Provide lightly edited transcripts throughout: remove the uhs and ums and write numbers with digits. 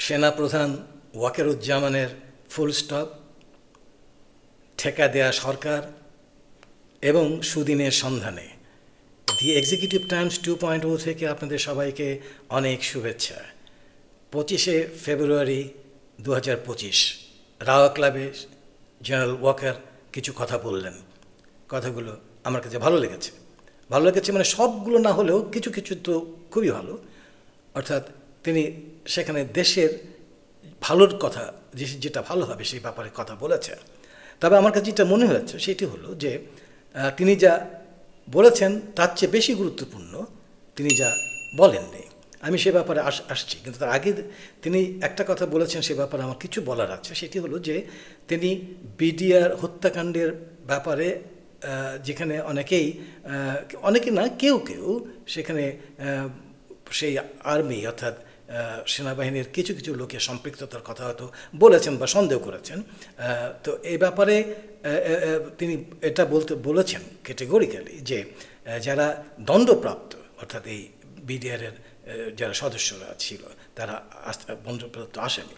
সেনাপ্রধান ওয়াকারুজ্জামানের full stop, ঠেকা দেয়া সরকার এবং সুদিনের সন্ধানে দি এক্সিকিউটিভ টাইমস 2.0 থেকে আপনাদের সবাইকে অনেক শুভেচ্ছা। 25শে ফেব্রুয়ারি 2025 রাওয়া ক্লাবে জেনারেল ওয়াকার কিছু কথা বললেন। কথাগুলো আমার কাছে ভালো লেগেছে। ভালো লেগেছে মানে সবগুলো না হলেও কিছু কিছু তো খুবই ভালো। অর্থাৎ তিনি সেখানে দেশের ভালোর কথা, যেটা ভালো হবে সেই ব্যাপারে কথা বলেছেন। তবে আমার কাছে যেটা মনে হয়েছে সেটি হলো যে তিনি যা বলেছেন তার চেয়ে বেশি গুরুত্বপূর্ণ তিনি যা বলেননি। আমি সে ব্যাপারে আসছি, কিন্তু তার আগে তিনি একটা কথা বলেছেন, সে ব্যাপারে আমার কিছু বলার আছে। সেটি হলো যে তিনি বিডিআর হত্যাকাণ্ডের ব্যাপারে যেখানে অনেকে না কেউ সেখানে সেই আর্মি অর্থাৎ সেনাবাহিনীর কিছু কিছু লোকের সম্পৃক্ততার কথা হয়তো বলেছেন বা সন্দেহ করেছেন। তো এই ব্যাপারে তিনি এটা বলেছেন ক্যাটেগরিক্যালি যে যারা দণ্ডপ্রাপ্ত অর্থাৎ এই বিডিআরের যারা সদস্যরা ছিল তারা দণ্ডপ্রাপ্ত আসামি,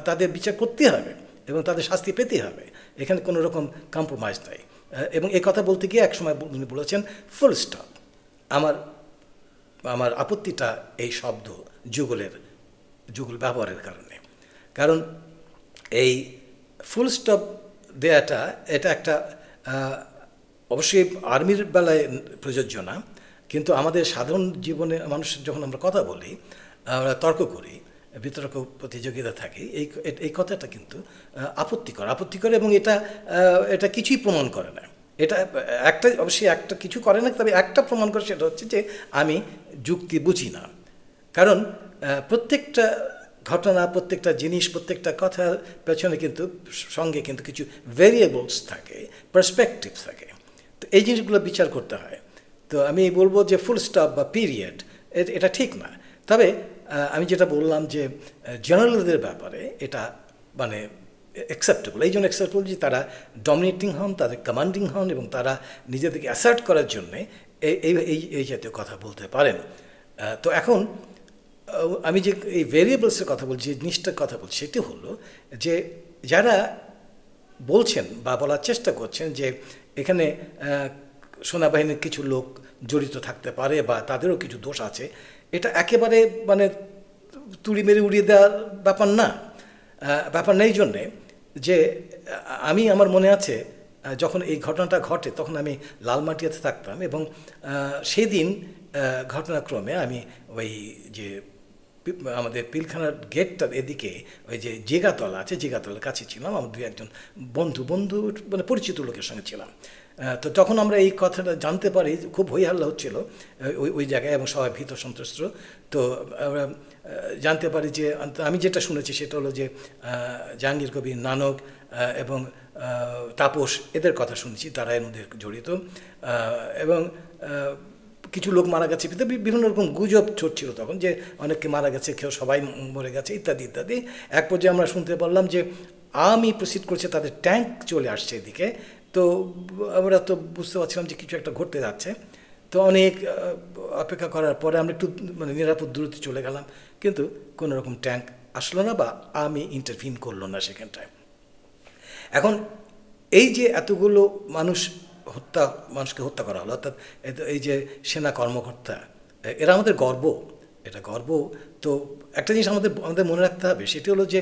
তাদের বিচার করতে হবে এবং তাদের শাস্তি পেতে হবে। এখানে কোনো রকম কম্প্রোমাইজ নাই। এবং এই কথা বলতে গিয়ে একসময় উনি বলেছেন ফুল স্টপ। আমার আপত্তিটা এই শব্দ যুগল ব্যবহারের কারণে। কারণ এই ফুল স্টপ দেয়াটা এটা একটা অবশ্যই আর্মির বেলায় প্রযোজ্য না, কিন্তু আমাদের সাধারণ জীবনে মানুষ যখন আমরা কথা বলি, আমরা তর্ক করি, বিতর্ক প্রতিযোগিতা থাকে, এই কথাটা কিন্তু আপত্তিকর এবং এটা কিছুই প্রমাণ করে না। এটা অবশ্যই একটা কিছু করে না, তবে একটা প্রমাণ করে, সেটা হচ্ছে যে আমি যুক্তি বুঝি না। কারণ প্রত্যেকটা ঘটনা, প্রত্যেকটা জিনিস, প্রত্যেকটা কথার পেছনে সঙ্গে কিছু ভেরিয়েবলস থাকে, পার্সপেক্টিভ থাকে। তো এই জিনিসগুলো বিচার করতে হয়। তো আমি বলবো যে ফুল স্টপ বা পিরিয়ড এটা ঠিক না। তবে আমি যেটা বললাম যে জেনারেলদের ব্যাপারে এটা মানে অ্যাকসেপ্টেবল। এই জন্য অ্যাকসেপ্টেবল যে তারা ডমিনেটিং হন, তাদের কমান্ডিং হন এবং তারা নিজেদেরকে অ্যাসার্ট করার জন্যে এই জাতীয় কথা বলতে পারেন। তো এখন আমি যে এই ভেরিয়েবলসের কথা বলছি, যে জিনিসটার কথা বলছি, সেটি হলো যে যারা বলছেন বা বলার চেষ্টা করছেন যে এখানে সেনাবাহিনীর কিছু লোক জড়িত থাকতে পারে বা তাদেরও কিছু দোষ আছে, এটা একেবারে মানে তুড়ি মেরে উড়িয়ে দেওয়ার ব্যাপার নেই। জন্যে যে আমার মনে আছে যখন এই ঘটনাটা ঘটে তখন আমি লালমাটিয়াতে থাকতাম এবং সেদিন ঘটনাক্রমে আমি ওই যে আমাদের পিলখানার গেটটার এদিকে ওই যে জিগাতলা আছে, জিগাতলার কাছে ছিলাম। আমার দুই একজন বন্ধু মানে পরিচিত লোকের সঙ্গে ছিলাম। তো তখন আমরা এই কথাটা জানতে পারি, খুব হইহাল্লা হচ্ছিল ওই জায়গায় এবং সবাই ভীত সন্ত্রস্ত। তো আমরা জানতে পারি যে আমি যেটা শুনেছি সেটা হলো যে জাহাঙ্গীর কবির, নানক এবং তাপস এদের কথা শুনেছি, তারা এর মধ্যে জড়িত এবং কিছু লোক মারা গেছে। বিভিন্ন রকম গুজব ছড়ছিল তখন যে অনেকে মারা গেছে, কেউ সবাই মরে গেছে ইত্যাদি ইত্যাদি। এক পর্যায়ে আমরা শুনতে পারলাম যে আর্মি প্রসিড করছে, তাদের ট্যাঙ্ক চলে আসছে এদিকে। তো আমরা তো বুঝতে পারছিলাম যে কিছু একটা ঘটতে যাচ্ছে। তো অনেক অপেক্ষা করার পরে আমরা একটু মানে নিরাপদ দূরত্বে চলে গেলাম, কিন্তু কোনো রকম ট্যাঙ্ক আসলো না বা আর্মি ইন্টারভিন করলো না সেখানটায়। এখন এই যে এতগুলো মানুষকে হত্যা করা হলো, অর্থাৎ এই যে সেনা কর্মকর্তা, এরা আমাদের গর্ব, এটা গর্ব। তো একটা জিনিস আমাদের মনে রাখতে হবে, সেটি হলো যে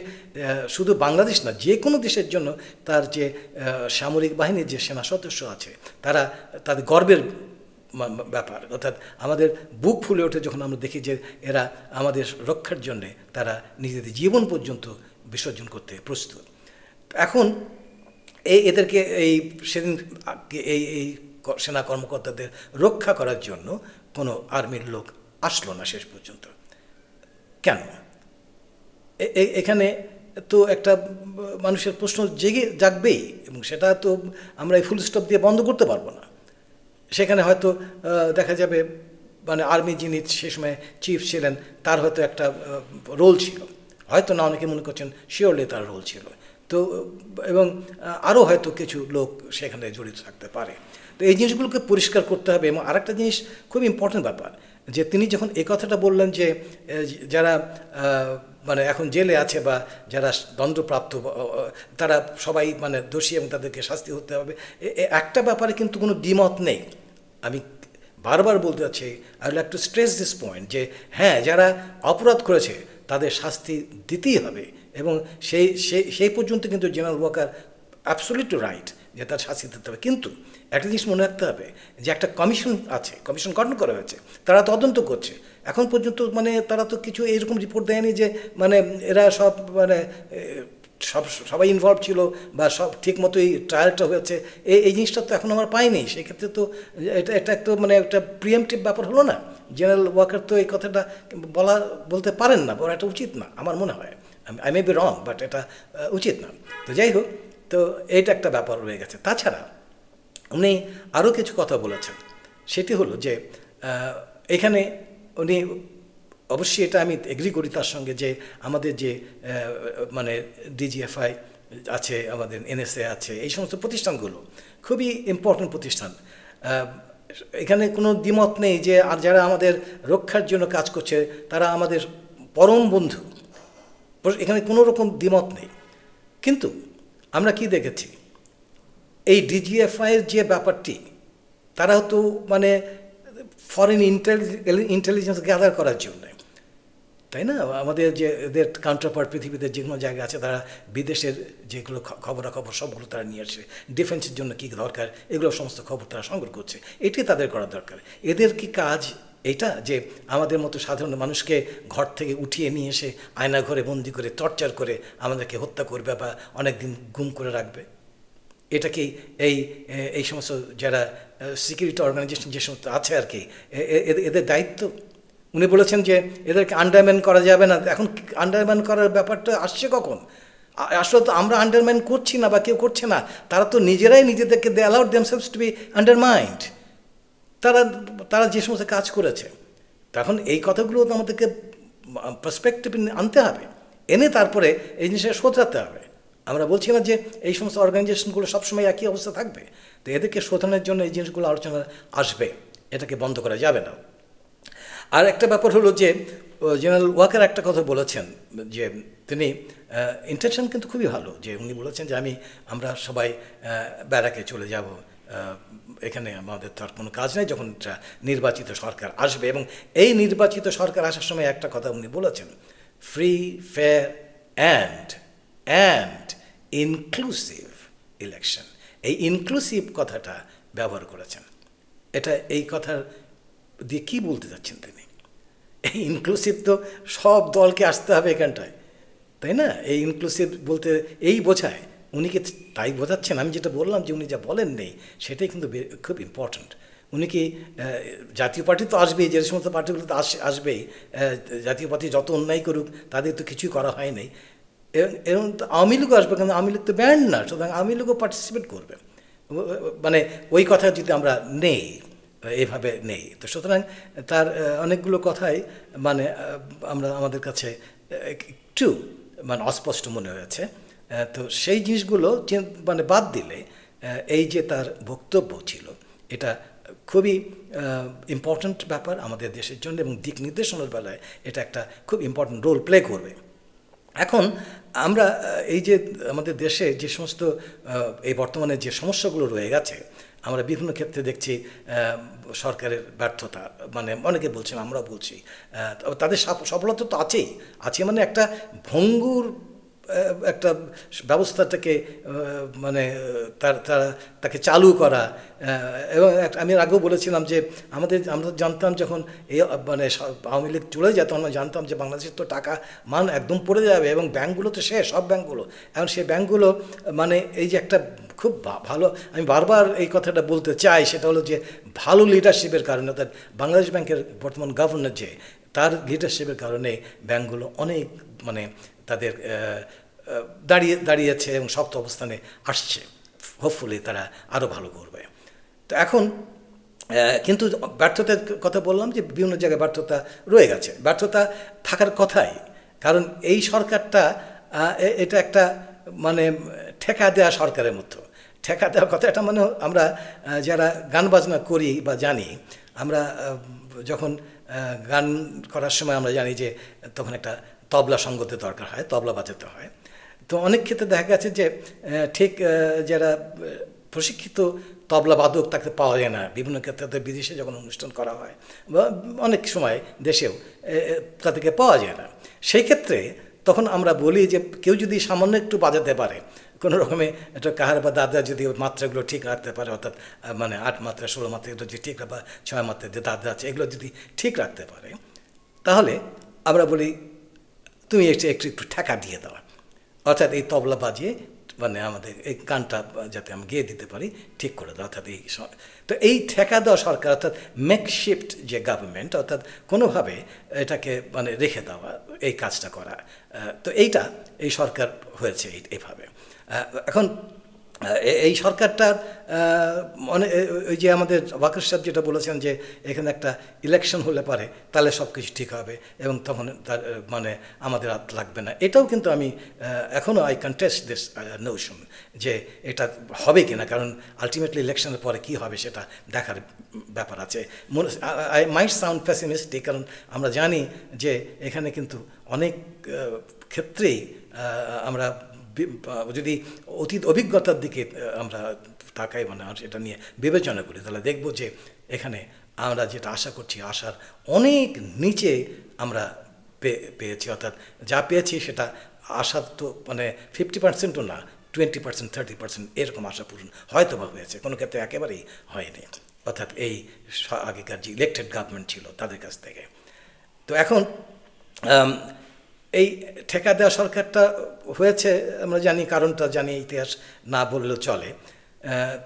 শুধু বাংলাদেশ না, যে কোনো দেশের জন্য তার যে সামরিক বাহিনীর যে সেনা সদস্য আছে তাদের গর্বের ব্যাপার। অর্থাৎ আমাদের বুক ফুলে ওঠে যখন আমরা দেখি যে এরা আমাদের রক্ষার জন্যে তারা নিজেদের জীবন পর্যন্ত বিসর্জন করতে প্রস্তুত। এখন এদেরকে সেদিন এই সেনা কর্মকর্তাদের রক্ষা করার জন্য কোনো আর্মির লোক আসলো না শেষ পর্যন্ত। কেন? এখানে তো একটা মানুষের প্রশ্ন জাগবেই এবং সেটা তো আমরা এই ফুল স্টপ দিয়ে বন্ধ করতে পারবো না। সেখানে হয়তো দেখা যাবে মানে আর্মি যিনি সে সময় চিফ ছিলেন তার হয়তো একটা রোল ছিল, হয়তো না, অনেকে মনে করছেন শিওরলি তার রোল ছিল। তো এবং আরও হয়তো কিছু লোক সেখানে জড়িত থাকতে পারে। তো এই জিনিসগুলোকে পরিষ্কার করতে হবে। এবং আরেকটা জিনিস খুব ইম্পর্টেন্ট ব্যাপার, যে তিনি যখন এই কথাটা বললেন যে যারা মানে এখন জেলে আছে বা যারা দণ্ডপ্রাপ্ত তারা সবাই মানে দোষী এবং তাদেরকে শাস্তি হতে হবে, একটা ব্যাপারে কিন্তু কোনো দ্বিমত নেই। আমি বারবার বলতে চাচ্ছি, I will have to stress this point, যে হ্যাঁ, যারা অপরাধ করেছে তাদের শাস্তি দিতেই হবে, এবং সেই পর্যন্ত কিন্তু জেনারেল ওয়াকার অ্যাবসলিউটলি রাইট যে তার শাস্তি দিতে হবে। কিন্তু একটা জিনিস মনে রাখতে হবে যে একটা কমিশন আছে, কমিশন গঠন করা হয়েছে, তারা তদন্ত করছে। এখন পর্যন্ত মানে তারা তো কিছু এরকম রিপোর্ট দেয়নি যে মানে এরা সব মানে সবাই ইনভলভ ছিল বা সব ঠিক মতোই ট্রায়ালটা হয়েছে, এই জিনিসটা তো এখন আমরা পাইনি। সেক্ষেত্রে তো এটা একটা মানে একটা প্রিএমটিভ ব্যাপার হলো না। জেনারেল ওয়াকার তো এই কথাটা বলতে পারেন না, বলা এটা উচিত না আমার মনে হয়। I may be wrong, but এটা উচিত না। তো যাই হোক, তো এইটা একটা ব্যাপার রয়ে গেছে। তাছাড়া উনি আরও কিছু কথা বলেছেন, সেটি হলো যে এখানে উনি অবশ্যই এটা আমি এগ্রি করি তার সঙ্গে, যে আমাদের যে মানে ডিজিএফআই আছে, আমাদের এনএসএ আছে, এই সমস্ত প্রতিষ্ঠানগুলো খুবই ইম্পর্টেন্ট প্রতিষ্ঠান। এখানে কোনো দ্বিমত নেই যে আর যারা আমাদের রক্ষার জন্য কাজ করছে তারা আমাদের পরম বন্ধু, এখানে কোনো রকম দ্বিমত নেই। কিন্তু আমরা কি দেখেছি, এই ডিজিএফআইয়ের যে ব্যাপারটি, তারা তো মানে ফরেন ইন্টেলিজেন্স গ্যাদার করার জন্য, তাই না, আমাদের যে এদের কাউন্টারপার্ট পৃথিবীতে যে কোনো জায়গায় আছে, তারা বিদেশের যেগুলো খবরাখবর সবগুলো তারা নিয়ে আসে, ডিফেন্সের জন্য কী দরকার এগুলো সমস্ত খবর তারা সংগ্রহ করছে। এটি তাদের করা দরকার। এদের কি কাজ এটা যে আমাদের মতো সাধারণ মানুষকে ঘর থেকে উঠিয়ে নিয়ে এসে আয়না ঘরে বন্দি করে টর্চার করে আমাদেরকে হত্যা করবে বা অনেক দিন গুম করে রাখবে? এটা কি এই সমস্ত যারা সিকিউরিটি অর্গানাইজেশন যে সমস্ত আছে আর কি, এদের দায়িত্ব? উনি বলেছেন যে এদেরকে আন্ডারম্যান করা যাবে না। এখন আন্ডারম্যান করার ব্যাপারটা আসছে কখন? আসলে তো আমরা আন্ডারম্যান করছি না বা কেউ করছে না, তারা তো নিজেরাই নিজেদেরকে they allowed themselves to be undermined. তারা যে সমস্ত কাজ করেছে, তখন এই কথাগুলো তো আমাদেরকে পার্সপেক্টিভে আনতে হবে, এনে তারপরে এই জিনিসটা শোধরাতে হবে। আমরা বলছি না যে এই সমস্ত অর্গানাইজেশনগুলো সবসময় একই অবস্থা থাকবে, তো এদেরকে শোধনের জন্য এই জিনিসগুলো আলোচনা আসবে, এটাকে বন্ধ করা যাবে না। আর একটা ব্যাপার হলো যে জেনারেল ওয়াকার একটা কথা বলেছেন, যে তিনি ইন্টেনশন কিন্তু খুবই ভালো, যে উনি বলেছেন যে আমরা সবাই ব্যারাকে চলে যাব, এখানে আমাদের তো আর কোনো কাজ নেই, যখন নির্বাচিত সরকার আসবে। এবং এই নির্বাচিত সরকার আসার সময় একটা কথা উনি বলেছেন, free, fair and inclusive election. এই ইনক্লুসিভ কথাটা ব্যবহার করেছেন। এই কথার দিয়ে কী বলতে চাচ্ছেন তিনি? এই ইনক্লুসিভ তো সব দলকে আসতে হবে এখানটায়, তাই না? এই ইনক্লুসিভ বলতে এই বোঝায়, উনি কি তাই বোঝাচ্ছেন? আমি যেটা বললাম যে উনি যা বলেন নেই, সেটাই কিন্তু খুব ইম্পর্ট্যান্ট। উনি কি জাতীয় পার্টি তো আসবেই, যে সমস্ত পার্টিগুলো তো আসবেই, জাতীয় পার্টি যত অন্যায় করুক তাদের তো কিছুই করা হয় নাই। এবং আওয়ামী লীগও আসবে, কিন্তু আওয়ামী লীগ তো ব্যান্ড না, সুতরাং আওয়ামী লীগও পার্টিসিপেট করবে। মানে ওই কথা যদি আমরা নেই, এইভাবে নেই, তো সুতরাং তার অনেকগুলো কথাই মানে আমাদের কাছে একটু মানে অস্পষ্ট মনে হয়েছে। তো সেই জিনিসগুলো মানে বাদ দিলে এই যে তার বক্তব্য ছিল, এটা খুবই ইম্পর্ট্যান্ট ব্যাপার আমাদের দেশের জন্য, এবং দিক নির্দেশনার বেলায় এটা একটা খুব ইম্পর্ট্যান্ট রোল প্লে করবে। এখন আমরা এই যে আমাদের দেশে যে সমস্ত এই বর্তমানে যে সমস্যাগুলো রয়ে গেছে, আমরা বিভিন্ন ক্ষেত্রে দেখছি সরকারের ব্যর্থতা, মানে অনেকে বলছেন, আমরা বলছি, তাদের সফলতা তো আছে, মানে একটা ভঙ্গুর একটা ব্যবস্থাটাকে মানে তাকে চালু করা। এবং আমি আগেও বলেছিলাম যে আমরা জানতাম যখন এই মানে আওয়ামী লীগ চলে যায়, তখন আমরা জানতাম যে বাংলাদেশের তো টাকা মান একদম পড়ে যাবে, এবং ব্যাঙ্কগুলো তো শেষ, সব ব্যাঙ্কগুলো। এখন সেই ব্যাঙ্কগুলো মানে এই যে একটা খুব ভালো, আমি বারবার এই কথাটা বলতে চাই, সেটা হলো যে ভালো লিডারশিপের কারণে, অর্থাৎ বাংলাদেশ ব্যাংকের বর্তমান গভর্নর যে, তার লিডারশিপের কারণে ব্যাঙ্কগুলো অনেক মানে তাদের দাঁড়িয়েছে এবং শক্ত অবস্থানে আসছে। হোপফুলি তারা আরও ভালো করবে। তো এখন কিন্তু ব্যর্থতার কথা বললাম যে বিভিন্ন জায়গায় ব্যর্থতা রয়ে গেছে, ব্যর্থতা থাকার কথাই, কারণ এই সরকারটা এটা একটা মানে ঠেকা দেওয়া সরকারের মতো। ঠেকা দেওয়ার কথা, এটা মানে আমরা যারা গান বাজনা করি বা জানি, আমরা যখন গান করার সময় আমরা জানি যে তখন একটা তবলা সঙ্গতের দরকার হয়, তবলা বাজাতে হয়। তো অনেক ক্ষেত্রে দেখা গেছে যে ঠিক যারা প্রশিক্ষিত তবলা বাদক তাকে পাওয়া যায় না। বিভিন্ন ক্ষেত্রে বিদেশে যখন অনুষ্ঠান করা হয় বা অনেক সময় দেশেও তাদেরকে পাওয়া যায় না। সেই ক্ষেত্রে তখন আমরা বলি যে কেউ যদি সামান্য একটু বাজাতে পারে, কোনো রকমে একটা কাহার বা দাদা যদি মাত্রাগুলো ঠিক রাখতে পারে, অর্থাৎ মানে 8 মাত্রা 16 মাত্রা এগুলো যদি ঠিক, বা 6 মাত্রা যে দাদা আছে এগুলো যদি ঠিক রাখতে পারে, তাহলে আমরা বলি তুমি একটু ঠেকা দিয়ে দাও, অর্থাৎ এই তবলা বাজিয়ে মানে আমাদের এই গানটা যাতে আমি গেয়ে দিতে পারি ঠিক করে দাও। অর্থাৎ তো এই ঠেকা দেওয়া সরকার, অর্থাৎ মেকশিফট যে গভর্নমেন্ট, অর্থাৎ কোনোভাবে এটাকে মানে রেখে দেওয়া, এই কাজটা করা, তো এই সরকার হয়েছে এইভাবে। এখন এই সরকারটার মানে ওই যে আমাদের ওয়াকার সাহেব যেটা বলেছেন যে এখানে একটা ইলেকশন হলে পারে তাহলে সব কিছু ঠিক হবে এবং তখন তার মানে আমাদের হাত লাগবে না, এটাও কিন্তু আমি এখনও আই কন্টেস্ট দিস নোশন যে এটা হবে কিনা, কারণ আলটিমেটলি ইলেকশনের পরে কি হবে সেটা দেখার ব্যাপার আছে। আই মাইট সাউন্ড পেসিমিস্টিক, কারণ আমরা জানি যে এখানে কিন্তু অনেক ক্ষেত্রেই আমরা যদি অতীত অভিজ্ঞতার দিকে আমরা তাকাই, মানে এটা নিয়ে বিবেচনা করি, তাহলে দেখব যে এখানে আমরা যেটা আশা করছি আশার অনেক নিচে আমরা পেয়েছি, অর্থাৎ যা পেয়েছি সেটা আশা তো মানে 50%ও না, 20% 30% এরকম আশা পূরণ হয়তো বা হয়েছে, কোনো ক্ষেত্রে একেবারেই হয়নি, অর্থাৎ এই আগেকার যে ইলেকটেড গভর্নমেন্ট ছিল তাদের কাছ থেকে। তো এখন এই ঠেকা দেওয়া সরকারটা হয়েছে আমরা জানি, কারণটা জানি, ইতিহাস না বললেও চলে।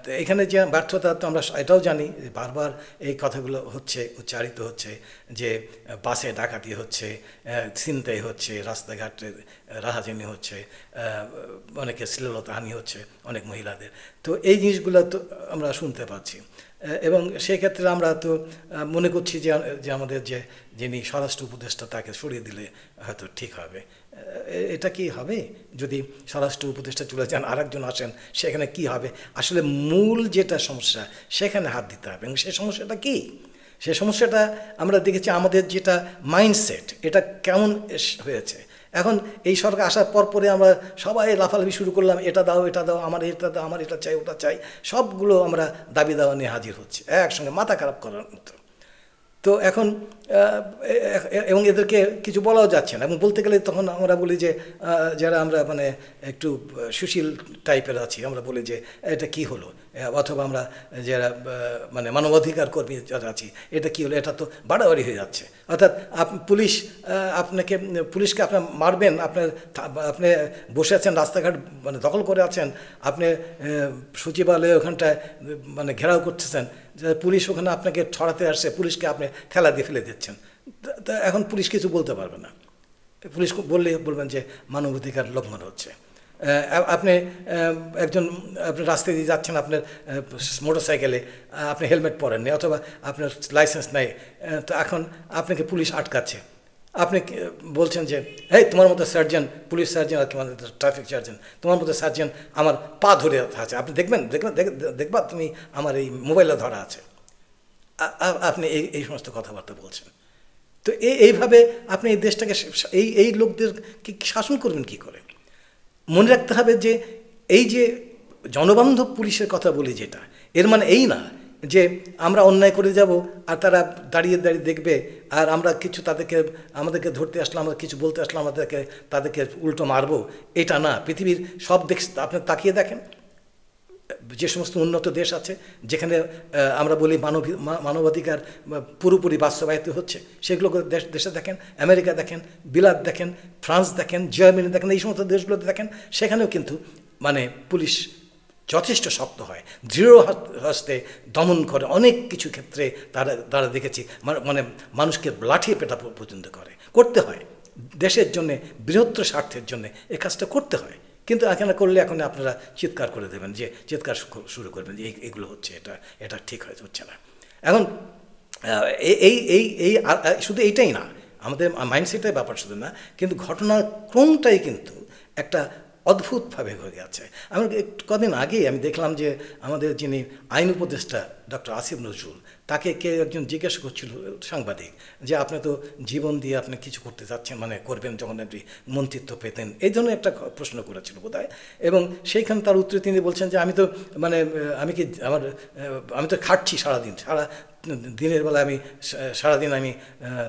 তো এখানে যে ব্যর্থতা তো আমরা এটাও জানি, বারবার এই কথাগুলো হচ্ছে, উচ্চারিত হচ্ছে যে বাসে ডাকাতি হচ্ছে, ছিনতাই হচ্ছে, রাস্তাঘাটে রাহাজানি হচ্ছে, অনেকে শ্লীলতাহানি হচ্ছে অনেক মহিলাদের। তো এই জিনিসগুলো তো আমরা শুনতে পাচ্ছি এবং সেক্ষেত্রে আমরা তো মনে করছি যে আমাদের যিনি স্বরাষ্ট্র উপদেষ্টা তাকে সরিয়ে দিলে হয়তো ঠিক হবে। এটা কি হবে যদি স্বরাষ্ট্র উপদেষ্টা চলে যান, আরেকজন আসেন, সেখানে কি হবে? আসলে মূল যেটা সমস্যা সেখানে হাত দিতে হবে এবং সেই সমস্যাটা কি? সেই সমস্যাটা আমরা দেখেছি আমাদের যেটা মাইন্ডসেট, এটা কেমন হয়েছে। এখন এই সরকার আসার পরে আমরা সবাই লাফালাফি শুরু করলাম, এটা দাও এটা দাও, আমার এটা দাও, আমার এটা চাই ওটা চাই, সবগুলো আমরা দাবি দাওয়া নিয়ে হাজির হচ্ছে একসঙ্গে, মাথা খারাপ করার মতো। তো এখন এবং এদেরকে কিছু বলাও যাচ্ছে না, এবং বলতে গেলে তখন আমরা বলি যে যারা আমরা মানে একটু সুশীল টাইপের আছি আমরা বলি যে এটা কি হলো, অথবা আমরা যারা মানে মানবাধিকার কর্মী যারা আছি এটা কি হলো, এটা তো বাড়াবাড়ি হয়ে যাচ্ছে। অর্থাৎ পুলিশকে আপনার মারবেন, আপনি বসে আছেন রাস্তাঘাট মানে দখল করে আছেন, আপনি সচিবালয়ে ওখানটায় মানে ঘেরাও করতেছেন, পুলিশ ওখানে আপনাকে ছড়াতে আসছে, পুলিশকে আপনি ঠেলা দিয়ে ফেলে দিচ্ছেন। তা এখন পুলিশ কিছু বলতে পারবে না, পুলিশ বলবেন যে মানবাধিকার লঙ্ঘন হচ্ছে। আপনি আপনি রাস্তায় দিয়ে যাচ্ছেন, আপনার মোটর সাইকেলে আপনি হেলমেট পরেননি অথবা আপনার লাইসেন্স নেই, তো এখন আপনাকে পুলিশ আটকাচ্ছে, আপনি বলছেন যে এই তোমার মতো সার্জন, পুলিশ সার্জন আর কি মানে ট্রাফিক সার্জন, তোমার মতো সার্জন আমার পা ধরে আছে, আপনি দেখবা তুমি আমার এই মোবাইলে ধরা আছে, আপনি এই সমস্ত কথাবার্তা বলছেন। তো এইভাবে আপনি এই দেশটাকে এই লোকদেরকে শাসন করবেন কি করে? মনে রাখতে হবে যে এই যে জনবান্ধব পুলিশের কথা বলি যেটা, এর মানে এই না যে আমরা অন্যায় করে যাব আর তারা দাঁড়িয়ে দেখবে আর আমরা কিছু আমাদেরকে ধরতে আসলে, আমরা কিছু বলতে আসলে তাদেরকে উল্টো মারবো, এটা না। পৃথিবীর সব দেশ আপনি তাকিয়ে দেখেন, যে সমস্ত উন্নত দেশ আছে যেখানে আমরা বলি মানবাধিকার পুরোপুরি বাস্তবায়িত হচ্ছে, সেগুলো দেশে দেখেন, আমেরিকা দেখেন, বিলাত দেখেন, ফ্রান্স দেখেন, জার্মানি দেখেন, এই সমস্ত দেশগুলোতে দেখেন, সেখানেও কিন্তু মানে পুলিশ যথেষ্ট শক্ত হয়, দৃঢ় হস্তে দমন করে, অনেক কিছু ক্ষেত্রে তারা দেখেছি মানে মানুষকে লাঠিয়ে পেটা পর্যন্ত করতে হয়, দেশের জন্যে, বৃহত্তর স্বার্থের জন্যে এই কাজটা করতে হয়। কিন্তু এখানে করলে এখন আপনারা চিৎকার করে দেবেন, যে চিৎকার শুরু করবেন যে এগুলো হচ্ছে, এটা ঠিক হচ্ছে না। এখন এই শুধু এইটাই না, আমাদের মাইন্ডসেটের ব্যাপার শুধু না, কিন্তু ঘটনার ক্রমটাই কিন্তু একটা অদ্ভুতভাবে হয়ে গেছে। আমি কদিন আগেই আমি দেখলাম যে আমাদের যিনি আইন উপদেষ্টা ডক্টর আসিফ নজরুল, তাকে কে একজন জিজ্ঞাসা করছিল, সাংবাদিক, যে আপনি তো জীবন দিয়ে আপনি কিছু করতে যাচ্ছেন, মানে করবেন যখন আপনি মন্ত্রিত্ব পেতেন, এই ধরনের একটা প্রশ্ন করেছিল বোধহয়। এবং সেইখানে তার উত্তরে তিনি বলছেন যে আমি তো মানে আমি তো খাটছি সারাদিন, দিনের বেলা আমি সারাদিন আমি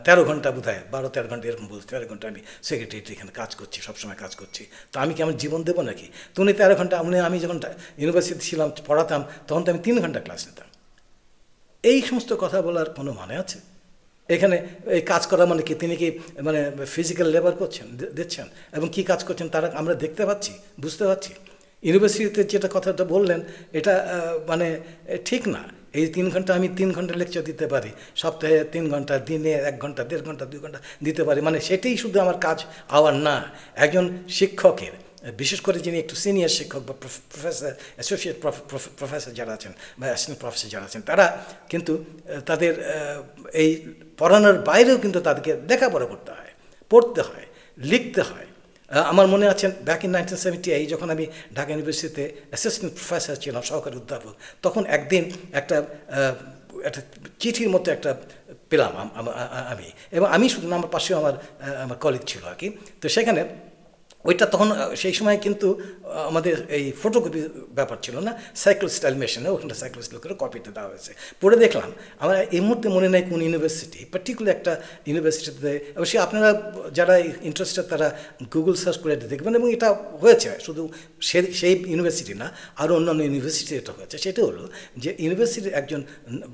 13 ঘন্টা বোধহয় 12-13 ঘন্টা এরকম বলছি, 13 ঘন্টা আমি সেক্রেটারিয়েট এখানে কাজ করছি, সবসময় কাজ করছি, তো আমি কি আমার জীবন দেবো নাকি? তো উনি 13 ঘন্টা, আমি যখন ইউনিভার্সিটি ছিলাম পড়াতাম তখন তো আমি 3 ঘন্টা ক্লাস নিতাম। এই সমস্ত কথা বলার কোনো মানে আছে? এখানে এই কাজ করা মানে কি, তিনি কি মানে ফিজিক্যাল লেবার করছেন, দিচ্ছেন, এবং কি কাজ করছেন তারা আমরা দেখতে পাচ্ছি, বুঝতে পারছি। ইউনিভার্সিটিতে যেটা কথাটা বললেন এটা মানে ঠিক না। এই 3 ঘন্টা আমি 3 ঘন্টা লেকচার দিতে পারি, সপ্তাহে 3 ঘন্টা, দিনে 1 ঘন্টা, 1.5 ঘন্টা, 2 ঘন্টা দিতে পারি, মানে সেটাই শুধু আমার কাজ আওয়ার না। একজন শিক্ষকের, বিশেষ করে যিনি একটু সিনিয়র শিক্ষক বা প্রফেসর, অ্যাসোসিয়েট প্রফেসর যারা আছেন বা অ্যাসিস্ট্যান্ট প্রফেসর যারা আছেন, তারা কিন্তু তাদের এই পড়ানোর বাইরেও কিন্তু তাদেরকে লেখাপড়া করতে হয়, পড়তে হয়, লিখতে হয়। আমার মনে আছে ব্যাক ইন 1978 যখন আমি ঢাকা ইউনিভার্সিটিতে অ্যাসিস্ট্যান্ট প্রফেসর ছিলাম, সহকারী অধ্যাপক, তখন একদিন একটা চিঠির মতো একটা পেলাম আমি, এবং আমি শুধু না, আমার পাশেও আমার কলিগ ছিল আর কি। তো সেখানে ওইটা তখন সেই সময় কিন্তু আমাদের এই ফটোকপি ব্যাপার ছিল না, সাইকেল স্টাইল মেশিনে ওখানটা সাইকেল স্টাইল করে কপিতে দেওয়া হয়েছে। পড়ে দেখলাম, আমার এই মুহূর্তে মনে নেই কোন ইউনিভার্সিটি, পার্টিকুলার একটা ইউনিভার্সিটিতে, অবশ্যই আপনারা যারা ইন্টারেস্টেড তারা গুগল সার্চ করে দেখবেন, এবং এটা হয়েছে শুধু সেই ইউনিভার্সিটি না, আরও অন্যান্য ইউনিভার্সিটি এটা হয়েছে। সেটা হলো যে ইউনিভার্সিটির একজন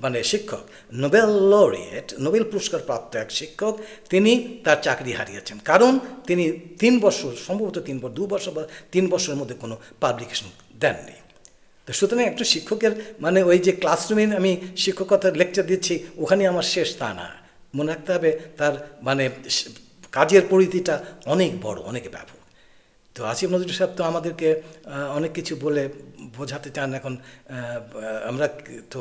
মানে শিক্ষক, নোবেল লরিয়েট, নোবেল পুরস্কার প্রাপ্ত এক শিক্ষক, তিনি তার চাকরি হারিয়েছেন, কারণ তিনি 3 বছর, সম্ভবত 2 বছর বা 3 বছরের মধ্যে কোনো পাবলিকেশন দেননি। তো সুতরাং একটা শিক্ষকের মানে ওই যে ক্লাসরুমে আমি শিক্ষকতার লেকচার দিচ্ছি ওখানে আমার শেষ, তা না। মনে রাখতে হবে তার মানে কাজের পরিধিটা অনেক বড়, অনেক ব্যাপক। তো আসিফ নজরুল সাহেব তো আমাদেরকে অনেক কিছু বলে বোঝাতে চান। এখন আমরা তো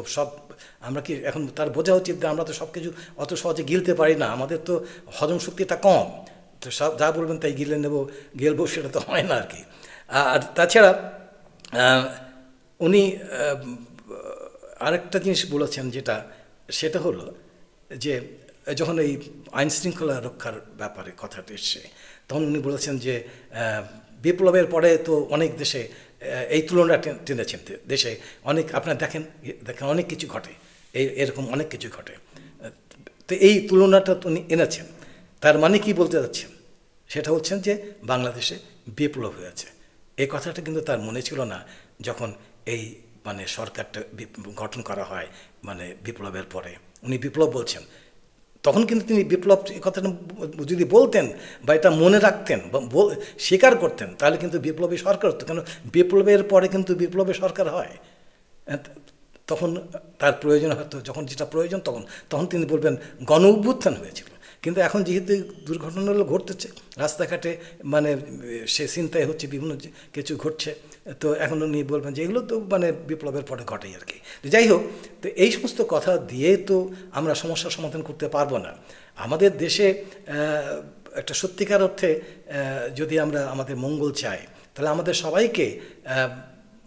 আমরা কি এখন তার বোঝা উচিত যে আমরা তো সব কিছু অত সহজে গিলতে পারি না, আমাদের তো হজম শক্তিটা কম, তো সব যা বলবেন তাই গেলবো সেটা তো হয় না আর কি। আর তাছাড়া উনি আরেকটা জিনিস বলেছেন সেটা হলো যে যখন এই আইন শৃঙ্খলা রক্ষার ব্যাপারে কথাটা এসছে, তখন উনি বলেছেন যে বিপ্লবের পরে তো অনেক দেশে এই তুলনা টেনেছেন, দেশে অনেক আপনারা দেখেন অনেক কিছু ঘটে, এরকম অনেক কিছু ঘটে। তো এই তুলনাটা উনি এনেছেন, তার মানে কি বলতে যাচ্ছেন? সেটা হচ্ছেন যে বাংলাদেশে বিপ্লব হয়েছে। এই কথাটা কিন্তু তার মনে ছিল না যখন এই মানে সরকারটা গঠন করা হয়, মানে বিপ্লবের পরে উনি বিপ্লব বলছেন। তখন কিন্তু তিনি বিপ্লব এই কথাটা যদি বলতেন বা এটা মনে রাখতেন বা স্বীকার করতেন, তাহলে কিন্তু বিপ্লবী সরকার হতো। কেন বিপ্লবের পরে কিন্তু বিপ্লবী সরকার হয়, তখন তার প্রয়োজন হয়তো, যখন যেটা প্রয়োজন তখন তিনি বলবেন গণ অভ্যুত্থান হয়েছিল। কিন্তু এখন যেহেতু দুর্ঘটনাগুলো ঘটতেছে রাস্তাঘাটে, মানে সে চিন্তায় হচ্ছে, বিভিন্ন কিছু ঘটছে, তো এখন উনি বলবেন যে এগুলো তো মানে বিপ্লবের পরে ঘটেই আর কি। যাই হোক, তো এই সমস্ত কথা দিয়ে তো আমরা সমস্যার সমাধান করতে পারবো না। আমাদের দেশে একটা সত্যিকার অর্থে যদি আমরা আমাদের মঙ্গল চাই, তাহলে আমাদের সবাইকে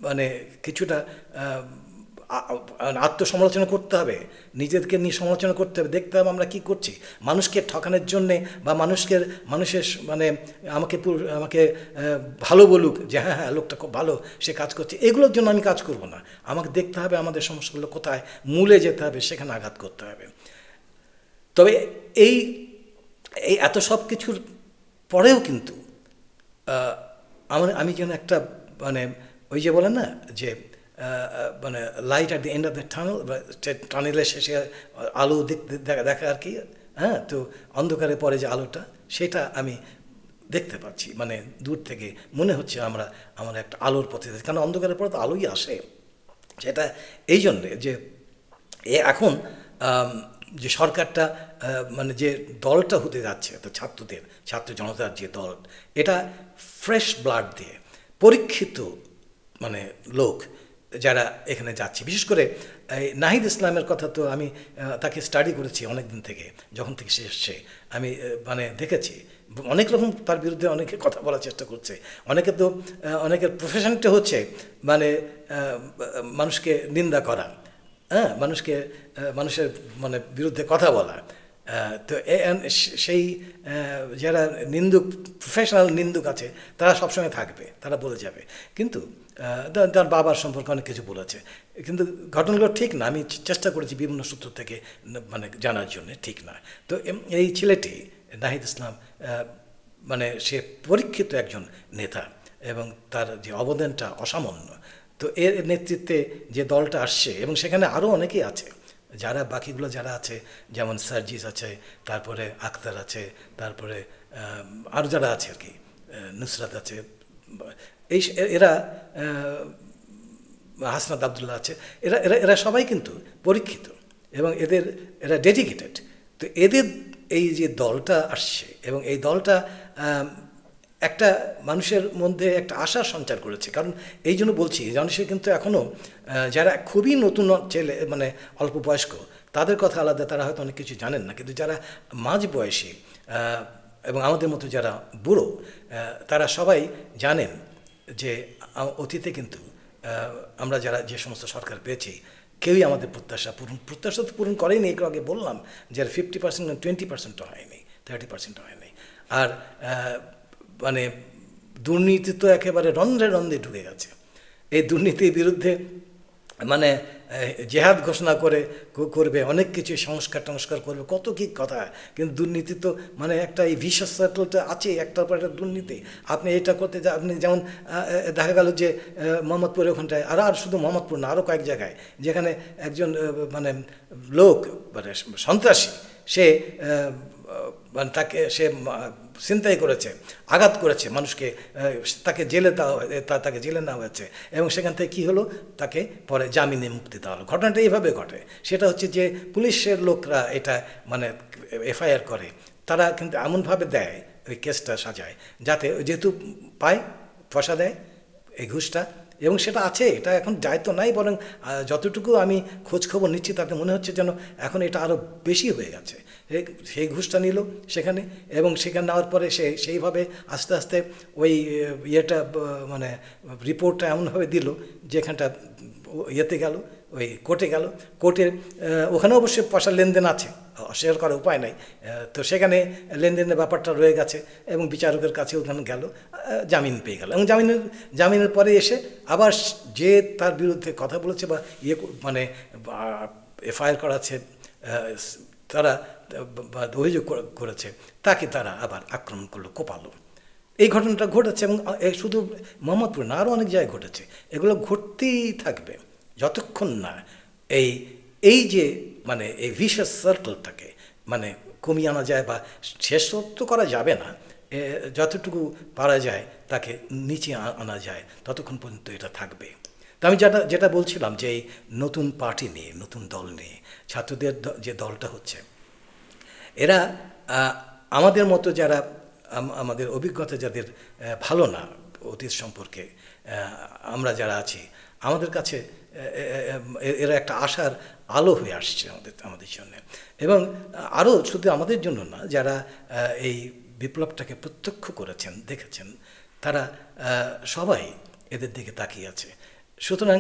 মানে কিছুটা আত্মসমালোচনা করতে হবে, নিজেদেরকে নিয়ে সমালোচনা করতে হবে, দেখতে হবে আমরা কী করছি। মানুষকে ঠকানোর জন্যে বা মানুষের মানে আমাকে ভালো বলুক যে হ্যাঁ হ্যাঁ লোকটা খুব ভালো, সে কাজ করছে, এগুলোর জন্য আমি কাজ করব না। আমাকে দেখতে হবে আমাদের সমস্যাগুলো কোথায়, মূলে যেতে হবে, সেখানে আঘাত করতে হবে। তবে এই এত সব কিছুর পরেও কিন্তু আমি যেন একটা মানে ওই যে বলেন না যে মানে light at the end of the টানেলের শেষে আলো দেখা আর কি, হ্যাঁ, তো অন্ধকারে পরে যে আলোটা, সেটা আমি দেখতে পাচ্ছি, মানে দূর থেকে মনে হচ্ছে আমরা একটা আলোর পথে, কারণ অন্ধকারের পরে তো আলোই আসে। সেটা এই জন্যে যে এখন যে সরকারটা মানে যে দলটা হতে যাচ্ছে, তো ছাত্র জনতার যে দল, এটা ফ্রেশ ব্লাড দিয়ে পরীক্ষিত মানে লোক যারা এখানে যাচ্ছে। বিশেষ করে নাহিদ ইসলামের কথা তো আমি তাকে স্টাডি করেছি অনেক দিন থেকে, যখন থেকে সে এসছে আমি মানে দেখেছি অনেক রকম তার বিরুদ্ধে অনেকে কথা বলার চেষ্টা করছে, অনেকে তো অনেকের প্রফেশনটা হচ্ছে মানে মানুষকে নিন্দা করা, হ্যাঁ, মানুষের মানে বিরুদ্ধে কথা বলা। তো সেই যারা নিন্দুক, প্রফেশনাল নিন্দুক আছে, তারা সবসময় থাকবে, তারা বলে যাবে। কিন্তু তার বাবার সম্পর্কে অনেক কিছু বলেছে, কিন্তু ঘটনাগুলো ঠিক না। আমি চেষ্টা করেছি বিভিন্ন সূত্র থেকে মানে জানার জন্য, ঠিক না। তো এই ছেলেটি নাহিদ ইসলাম মানে সে পরীক্ষিত একজন নেতা এবং তার যে অবদানটা অসামান্য। তো এর নেতৃত্বে যে দলটা আসছে, এবং সেখানে আরও অনেকেই আছে, যারা বাকিগুলো যারা আছে, যেমন সার্জিস আছে, তারপরে আখতার আছে, তারপরে আরও যারা আছে আর কি, নুসরাত আছে, এই এরা হাসনাত আবদুল্লাহ আছে, এরা এরা এরা সবাই কিন্তু পরীক্ষিত এবং এরা ডেডিকেটেড। তো এদের এই যে দলটা আসছে, এবং এই দলটা একটা মানুষের মধ্যে একটা আশার সঞ্চার করেছে। কারণ এই জন্য বলছি, মানুষের কিন্তু এখনও যারা খুবই নতুন ছেলে, মানে অল্প বয়স্ক, তাদের কথা আলাদা, তারা হয়তো অনেক কিছু জানেন না। কিন্তু যারা মাঝ বয়সী এবং আমাদের মতো যারা বুড়ো, তারা সবাই জানেন যে অতীতে কিন্তু আমরা যারা যে সমস্ত সরকার পেয়েছি, কেউই আমাদের প্রত্যাশা তো পূরণ করেনি। একটু আগে বললাম যে 50% না 20%ও হয়নি, 30%ও হয়নি। আর মানে দুর্নীতি তো একেবারে রন্ধ্রে রন্ধ্রে ঢুকে গেছে। এই দুর্নীতির বিরুদ্ধে মানে জেহাদ ঘোষণা করবে, অনেক কিছু সংস্কার করবে, কত কী কথা। কিন্তু দুর্নীতি তো মানে একটা এই ভিশাস সার্কেলটা আছে, একটার পর একটা দুর্নীতি। আপনি এটা করতে আপনি যেমন দেখা গেল যে মোহাম্মদপুরের ওখানটায়, আর শুধু মোহাম্মদপুর না, আরও কয়েক জায়গায়, যেখানে একজন মানে লোক মানে সন্ত্রাসী, সে মানে সে ছিনতাই করেছে, আঘাত করেছে মানুষকে, তাকে জেলে নেওয়া হয়েছে, এবং সেখান থেকে কী হলো, তাকে পরে জামিনে মুক্তি দেওয়া হলো। ঘটনাটা এইভাবে ঘটে। সেটা হচ্ছে যে পুলিশের লোকরা এটা মানে এফআইআর করে, তারা কিন্তু এমনভাবে দেয়, ওই কেসটা সাজায়, যাতে যেহেতু পায়, পয়সা দেয় এই ঘুষটা, এবং সেটা আছে, এটা এখন দায়িত্ব নাই, বরং যতটুকু আমি খোঁজখবর নিচ্ছি তাতে মনে হচ্ছে যেন এখন এটা আরও বেশি হয়ে গেছে। সেই ঘুষটা নিল সেখানে, এবং সেখানে নেওয়ার পরে সেইভাবে আস্তে আস্তে ওই ইয়েটা মানে রিপোর্টটা এমনভাবে দিল, যেখানটা ইয়েতে গেল, ওই কোর্টে গেল, কোর্টের ওখানে অবশ্যই পয়সার লেনদেন আছে, অস্বীকার করার উপায় নাই। তো সেখানে লেনদেনের ব্যাপারটা রয়ে গেছে, এবং বিচারকের কাছে ওখানে গেল, জামিন পেয়ে গেল, এবং জামিনের পরে এসে আবার যে তার বিরুদ্ধে কথা বলেছে বা মানে এফআইআর করাছে, তারা অভিযোগ করেছে, তাকে তারা আবার আক্রমণ করলো, কোপালো। এই ঘটনাটা ঘটেছে, এবং শুধু মোহাম্মদপুর না, আরও অনেক জায়গায় ঘটেছে। এগুলো ঘটতেই থাকবে যতক্ষণ না এই যে মানে এই ভিশাস সার্কেলটাকে মানে কমিয়ে আনা যায়, বা শেষ তো করা যাবে না, যতটুকু পারা যায় তাকে নিচে আনা যায়, ততক্ষণ পর্যন্ত এটা থাকবে। তো আমি যেটা বলছিলাম যে এই নতুন পার্টি নিয়ে, নতুন দল নিয়ে, ছাত্রদের যে দলটা হচ্ছে, এরা আমাদের মতো যারা আমাদের অভিজ্ঞতা যাদের ভালো না অতীত সম্পর্কে, আমরা যারা আছি, আমাদের কাছে এরা একটা আশার আলো হয়ে আসছে আমাদের জন্য। এবং আরও শুধু আমাদের জন্য না, যারা এই বিপ্লবটাকে প্রত্যক্ষ করেছেন, দেখেছেন, তারা সবাই এদের দিকে তাকিয়ে আছে। সুতরাং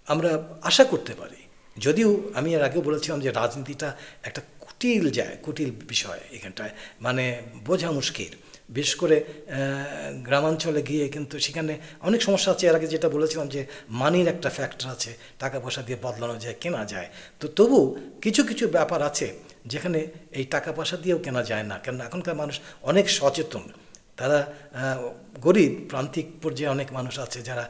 আমরা আশা করতে পারি, যদিও আমি এর আগেও বলেছিলাম যে রাজনীতিটা একটা কুটিল বিষয়, এখানটায় মানে বোঝা মুশকিল, বিশেষ করে গ্রামাঞ্চলে গিয়ে কিন্তু সেখানে অনেক সমস্যা আছে। এর আগে যেটা বলেছিলাম যে মানির একটা ফ্যাক্টর আছে, টাকা পয়সা দিয়ে বদলানো যায়, কেনা যায়। তো তবু কিছু কিছু ব্যাপার আছে যেখানে এই টাকা পয়সা দিয়েও কেনা যায় না, কেন এখনকার মানুষ অনেক সচেতন, তারা গরিব প্রান্তিক পর্যায়ে অনেক মানুষ আছে যারা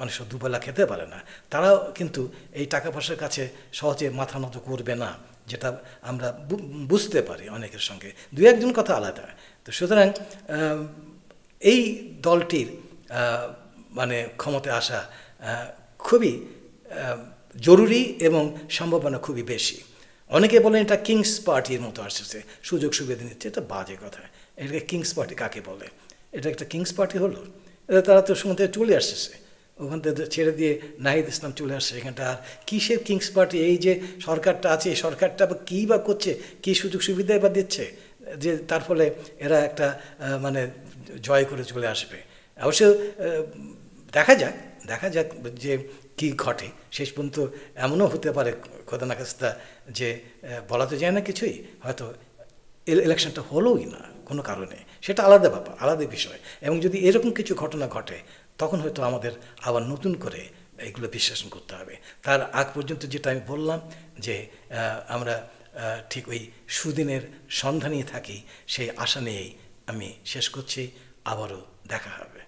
অনেক সময় দুবেলা খেতে পারে না, তারাও কিন্তু এই টাকা পয়সার কাছে সহজে মাথা নত করবে না, যেটা আমরা বুঝতে পারি অনেকের সঙ্গে, দু একজন কথা আলাদা। তো সুতরাং এই দলটির মানে ক্ষমতায় আসা খুবই জরুরি এবং সম্ভাবনা খুবই বেশি। অনেকে বলেন এটা কিংস পার্টির মতো আসছে, সুযোগ সুবিধা নিচ্ছে, এটা বাজে কথা। এটাকে কিংস পার্টি কাকে বলে? এটা একটা কিংস পার্টি হলো? এটা তারা তো সঙ্গে চলে আসছে, ওখান থেকে ছেড়ে দিয়ে নাহিদ ইসলাম চলে আসছে এখানটা। আর কিসের কিংস পার্টি? এই যে সরকারটা আছে, এই সরকারটা বা কী বা করছে, কী সুযোগ সুবিধাই বা দিচ্ছে? যে তার ফলে এরা একটা মানে জয় করে চলে আসবে। অবশ্য দেখা যাক যে কি ঘটে। শেষ পর্যন্ত এমনও হতে পারে খোদা না খাস্তা যে বলা তো যায় না কিছুই, হয়তো ইলেকশনটা হলোই না কোনো কারণে, সেটা আলাদা ব্যাপার, আলাদা বিষয়। এবং যদি এরকম কিছু ঘটনা ঘটে তখন হয়তো আমাদের আবার নতুন করে এগুলো বিশ্লেষণ করতে হবে। তার আগ পর্যন্ত যেটা আমি বললাম যে আমরা ঠিক ওই সুদিনের সন্ধানেই থাকি, সেই আশা নিয়েই আমি শেষ করছি। আবারও দেখা হবে।